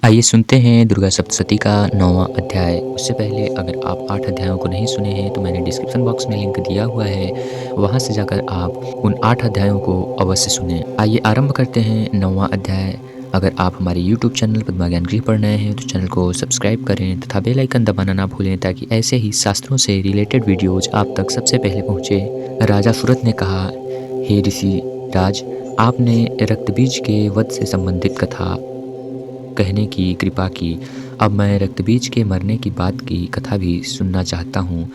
आइए सुनते हैं दुर्गा सप्तशती का 9वां अध्याय। उससे पहले अगर आप 8 अध्यायों को नहीं सुने हैं तो मैंने डिस्क्रिप्शन बॉक्स में लिंक दिया हुआ है, वहाँ से जाकर आप उन 8 अध्यायों को अवश्य सुनें। आइए आरंभ करते हैं 9वां अध्याय। अगर आप हमारे यूट्यूब चैनल पद्मा ज्ञान गृह पर नए हैं तो चैनल को सब्सक्राइब करें तथा बेल आइकन दबाना ना भूलें ताकि ऐसे ही शास्त्रों से रिलेटेड वीडियोज़ आप तक सबसे पहले पहुँचे। राजा सूरत ने कहा, हे ऋषि राज, आपने रक्तबीज के वध से संबंधित कथा कहने की कृपा की। अब मैं रक्तबीज के मरने की बात की कथा भी सुनना चाहता हूँ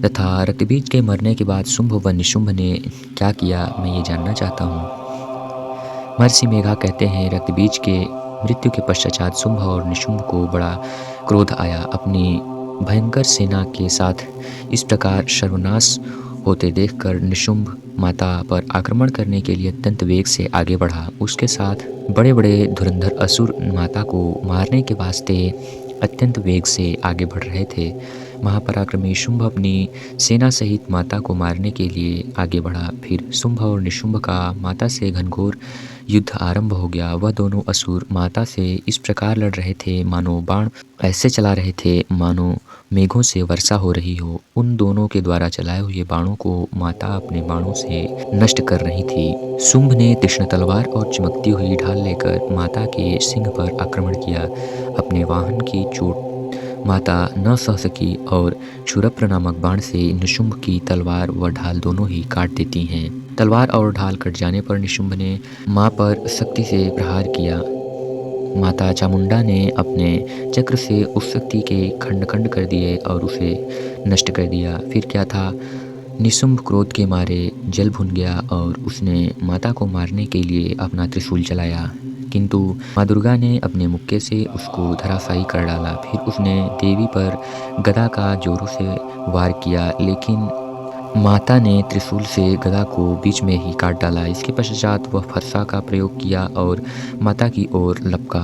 तथा रक्तबीज के मरने के बाद शुंभ व निशुंभ ने क्या किया मैं ये जानना चाहता हूँ। महर्षि मेघा कहते हैं, रक्तबीज के मृत्यु के पश्चात शुंभ और निशुंभ को बड़ा क्रोध आया। अपनी भयंकर सेना के साथ इस प्रकार सर्वनाश होते देखकर निशुंभ माता पर आक्रमण करने के लिए अत्यंत वेग से आगे बढ़ा। उसके साथ बड़े बड़े धुरंधर असुर माता को मारने के वास्ते अत्यंत वेग से आगे बढ़ रहे थे। महापराक्रमी शुंभ अपनी सेना सहित माता को मारने के लिए आगे बढ़ा। फिर शुंभ और निशुंभ का माता से घनघोर युद्ध आरंभ हो गया। वह दोनों असुर माता से इस प्रकार लड़ रहे थे मानो बाण ऐसे चला रहे थे मानो मेघों से वर्षा हो रही हो। उन दोनों के द्वारा चलाए हुए बाणों को माता अपने बाणों से नष्ट कर रही थी। शुंभ ने तीक्ष्ण तलवार और चमकती हुई ढाल लेकर माता के सिंह पर आक्रमण किया। अपने वाहन की चोट माता न सह सकी और क्षुरप्र नामक बाण से निशुंभ की तलवार व ढाल दोनों ही काट देती हैं। तलवार और ढाल कट जाने पर निशुंभ ने माँ पर शक्ति से प्रहार किया। माता चामुंडा ने अपने चक्र से उस शक्ति के खंड खंड कर दिए और उसे नष्ट कर दिया। फिर क्या था, निशुंभ क्रोध के मारे जल भुन गया और उसने माता को मारने के लिए अपना त्रिशूल चलाया, किंतु माँ दुर्गा ने अपने मुक्के से उसको धराशायी कर डाला। फिर उसने देवी पर गदा का जोरों से वार किया, लेकिन माता ने त्रिशूल से गदा को बीच में ही काट डाला। इसके पश्चात वह फरसा का प्रयोग किया और माता की ओर लपका।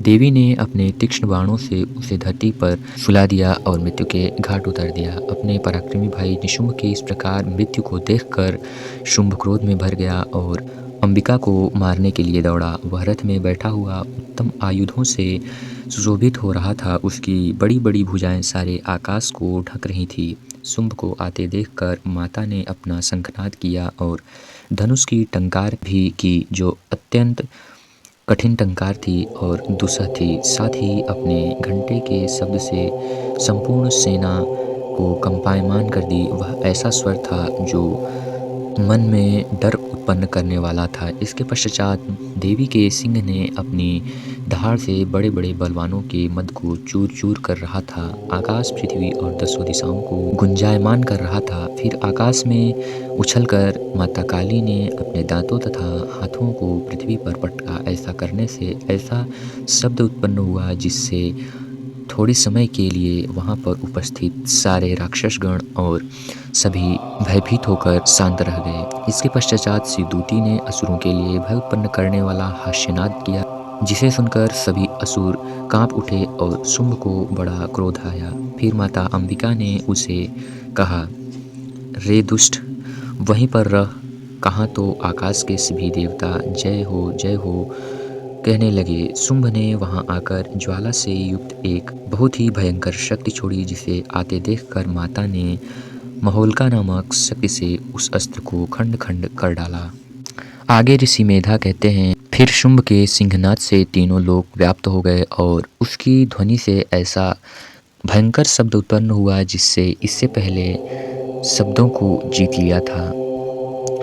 देवी ने अपने तीक्ष्ण बाणों से उसे धरती पर सुला दिया और मृत्यु के घाट उतार दिया। अपने पराक्रमी भाई निशुंभ के इस प्रकार मृत्यु को देखकर शुंभ क्रोध में भर गया और अंबिका को मारने के लिए दौड़ा। वह रथ में बैठा हुआ उत्तम आयुधों से सुशोभित हो रहा था। उसकी बड़ी बड़ी भुजाएं सारे आकाश को ढक रही थी। शुंभ को आते देखकर माता ने अपना शंखनाद किया और धनुष की टंकार भी की, जो अत्यंत कठिन टंकार थी और दुस्सह थी। साथ ही अपने घंटे के शब्द से संपूर्ण सेना को कंपायमान कर दी। वह ऐसा स्वर था जो मन में डर उत्पन्न करने वाला था। इसके पश्चात देवी के सिंह ने अपनी दहाड़ से बड़े बड़े बलवानों के मद को चूर चूर कर रहा था। आकाश, पृथ्वी और दसों दिशाओं को गुंजायमान कर रहा था। फिर आकाश में उछलकर माता काली ने अपने दांतों तथा हाथों को पृथ्वी पर पटका। ऐसा करने से ऐसा शब्द उत्पन्न हुआ जिससे थोड़े समय के लिए वहाँ पर उपस्थित सारे राक्षसगण और सभी भयभीत होकर शांत रह गए। इसके पश्चात शिवदूती ने असुरों के लिए भय उत्पन्न करने वाला हास्यनाद किया, जिसे सुनकर सभी असुर कांप उठे और शुंभ को बड़ा क्रोध आया। फिर माता अंबिका ने उसे कहा, रे दुष्ट, वहीं पर रह। कहाँ तो आकाश के सभी देवता जय हो कहने लगे। शुंभ ने वहां आकर ज्वाला से युक्त एक बहुत ही भयंकर शक्ति छोड़ी, जिसे आते देखकर माता ने महोल्का नामक शक्ति से उस अस्त्र को खंड खंड कर डाला। आगे ऋषि मेधा कहते हैं, फिर शुंभ के सिंहनाद से तीनों लोक व्याप्त हो गए और उसकी ध्वनि से ऐसा भयंकर शब्द उत्पन्न हुआ जिससे इससे पहले शब्दों को जीत लिया था।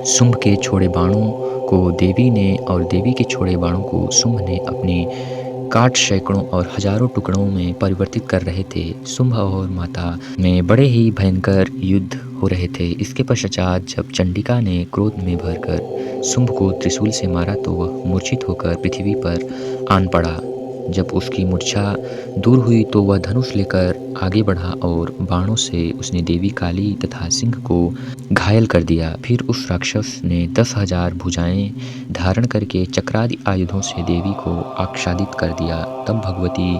शुंभ के छोड़े बाणों को देवी ने और देवी के छोड़े बाणों को शुंभ ने अपनी काट सैकड़ों और हजारों टुकड़ों में परिवर्तित कर रहे थे। शुंभ और माता में बड़े ही भयंकर युद्ध हो रहे थे। इसके पश्चात जब चंडिका ने क्रोध में भरकर शुंभ को त्रिशूल से मारा तो वह मूर्छित होकर पृथ्वी पर आन पड़ा। जब उसकी मूर्छा दूर हुई तो वह धनुष लेकर आगे बढ़ा और बाणों से उसने देवी काली तथा सिंह को घायल कर दिया। फिर उस राक्षस ने 10,000 भुजाएं धारण करके चक्रादि आयुधों से देवी को आच्छादित कर दिया। तब भगवती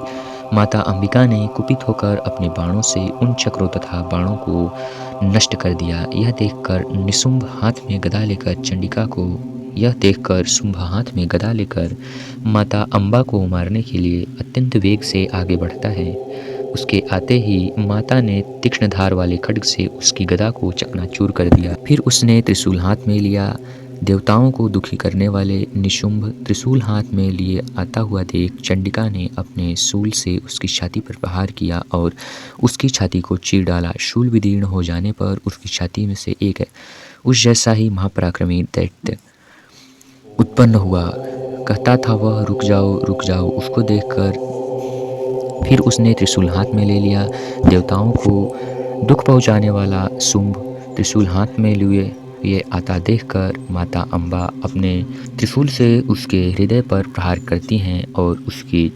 माता अंबिका ने कुपित होकर अपने बाणों से उन चक्रों तथा बाणों को नष्ट कर दिया। यह देखकर निशुंभ हाथ में गदा लेकर चंडिका को यह देखकर शुंभ हाथ में गदा लेकर माता अम्बा को मारने के लिए अत्यंत वेग से आगे बढ़ता है। उसके आते ही माता ने तीक्ष्ण धार वाले खड्ग से उसकी गदा को चकनाचूर कर दिया। फिर उसने त्रिशूल हाथ में लिया। देवताओं को दुखी करने वाले निशुंभ त्रिशूल हाथ में लिए आता हुआ देख चंडिका ने अपने शूल से उसकी छाती पर प्रहार किया और उसकी छाती को चीर डाला। शूल विदीर्ण हो जाने पर उसकी छाती में से एक उस जैसा ही महापराक्रमी दैत्य उत्पन्न हुआ। कहता था वह, रुक जाओ रुक जाओ। उसको देखकर फिर उसने त्रिशूल हाथ में ले लिया। देवताओं को दुख पहुंचाने वाला शुंभ त्रिशूल हाथ में लिए ये आता देखकर माता अम्बा अपने त्रिशूल से उसके हृदय पर प्रहार करती हैं और उसकी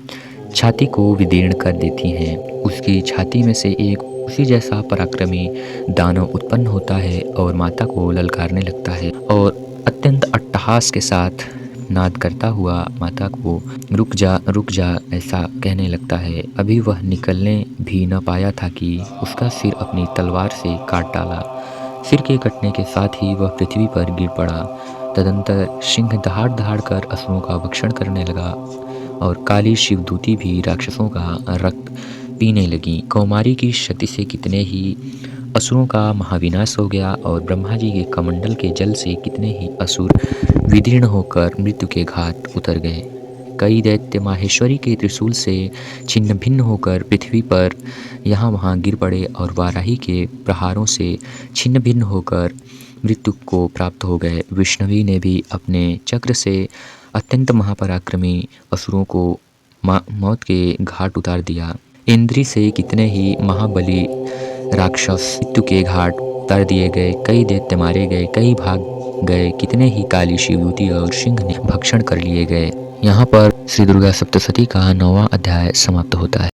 छाती को विदीर्ण कर देती हैं। उसकी छाती में से एक उसी जैसा पराक्रमी दानव उत्पन्न होता है और माता को ललकारने लगता है और अत्यंत अट्टहास के साथ नाद करता हुआ माता को रुक जा ऐसा कहने लगता है। अभी वह निकलने भी न पाया था कि उसका सिर अपनी तलवार से काट डाला। सिर के कटने के साथ ही वह पृथ्वी पर गिर पड़ा। तदंतर सिंह दहाड़ दहाड़ कर असुरों का भक्षण करने लगा और काली शिवदूती भी राक्षसों का रक्त पीने लगी। कौमारी की शक्ति से कितने ही असुरों का महाविनाश हो गया और ब्रह्मा जी के कमंडल के जल से कितने ही असुर विदीर्ण होकर मृत्यु के घाट उतर गए। कई दैत्य माहेश्वरी के त्रिशूल से छिन्न भिन्न होकर पृथ्वी पर यहाँ वहाँ गिर पड़े और वाराही के प्रहारों से छिन्न भिन्न होकर मृत्यु को प्राप्त हो गए। विष्णवी ने भी अपने चक्र से अत्यंत महापराक्रमी असुरों को मौत के घाट उतार दिया। इंद्री से कितने ही महाबली राक्षस मृत्यु के घाट उतार दिए गए। कई दैत्य मारे गए, कई भाग गए, कितने ही काली शिवदूती और सिंह ने भक्षण कर लिए गए। यहाँ पर श्री दुर्गा सप्तशती का 9वां अध्याय समाप्त होता है।